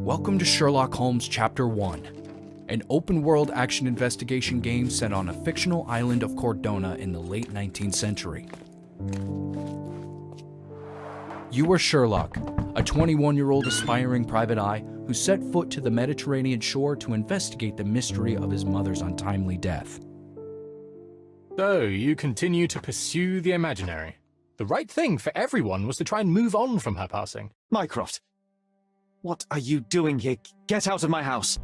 Welcome to Sherlock Holmes Chapter 1, an open-world action investigation game set on a fictional island of Cordona in the late 19th century. You are Sherlock, a 21-year-old aspiring private eye who set foot to the Mediterranean shore to investigate the mystery of his mother's untimely death. So, you continue to pursue the imaginary. The right thing for everyone was to try and move on from her passing. Mycroft, what are you doing here? Get out of my house!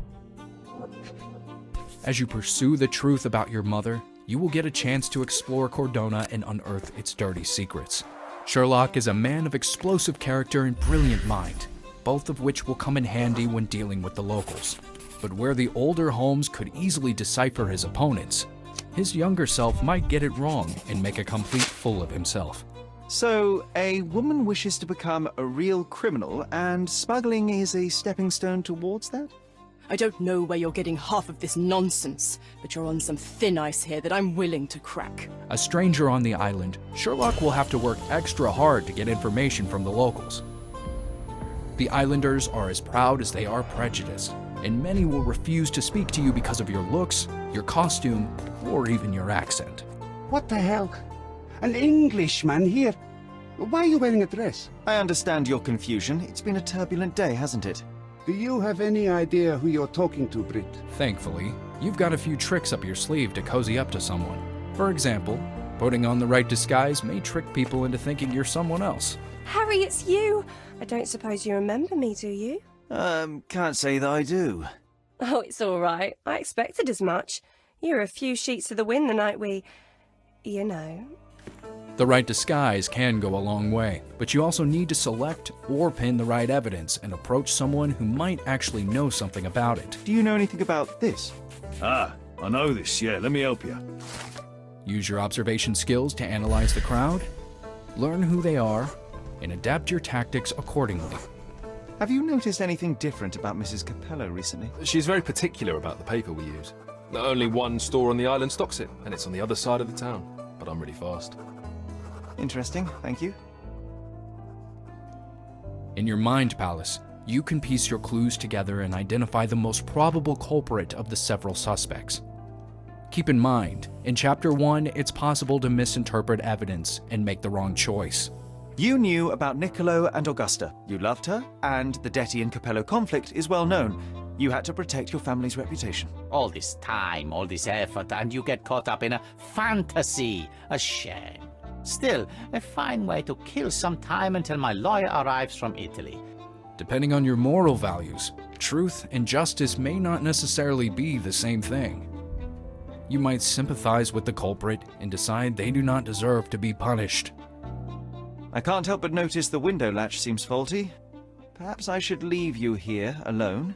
As you pursue the truth about your mother, you will get a chance to explore Cordona and unearth its dirty secrets. Sherlock is a man of explosive character and brilliant mind, both of which will come in handy when dealing with the locals. But where the older Holmes could easily decipher his opponents, his younger self might get it wrong and make a complete fool of himself. So, a woman wishes to become a real criminal, and smuggling is a stepping stone towards that? I don't know where you're getting half of this nonsense, but you're on some thin ice here that I'm willing to crack. A stranger on the island, Sherlock will have to work extra hard to get information from the locals. The islanders are as proud as they are prejudiced, and many will refuse to speak to you because of your looks, your costume, or even your accent. What the hell? An Englishman here? Why are you wearing a dress? I understand your confusion. It's been a turbulent day, hasn't it? Do you have any idea who you're talking to, Brit? Thankfully, you've got a few tricks up your sleeve to cozy up to someone. For example, putting on the right disguise may trick people into thinking you're someone else. Harry, it's you! I don't suppose you remember me, do you? Can't say that I do. Oh, it's all right. I expected as much. You were a few sheets to the wind the night we... you know. The right disguise can go a long way, but you also need to select or pin the right evidence and approach someone who might actually know something about it. Do you know anything about this? Ah, I know this, yeah, let me help you. Use your observation skills to analyze the crowd, learn who they are, and adapt your tactics accordingly. Have you noticed anything different about Mrs. Capello recently? She's very particular about the paper we use. Only one store on the island stocks it, and it's on the other side of the town. But I'm really fast. Interesting, thank you. In your mind palace, you can piece your clues together and identify the most probable culprit of the several suspects. Keep in mind, in Chapter 1, it's possible to misinterpret evidence and make the wrong choice. You knew about Niccolo and Augusta. You loved her, and the Detti and Capello conflict is well known. You had to protect your family's reputation. All this time, all this effort, and you get caught up in a fantasy. A shame. Still, a fine way to kill some time until my lawyer arrives from Italy. Depending on your moral values, truth and justice may not necessarily be the same thing. You might sympathize with the culprit and decide they do not deserve to be punished. I can't help but notice the window latch seems faulty. Perhaps I should leave you here alone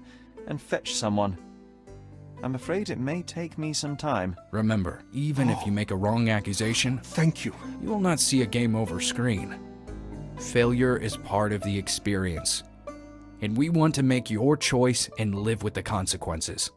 and fetch someone. I'm afraid it may take me some time. Remember, even if you make a wrong accusation, Thank you. you will not see a game over screen. Failure is part of the experience, and we want to make your choice and live with the consequences.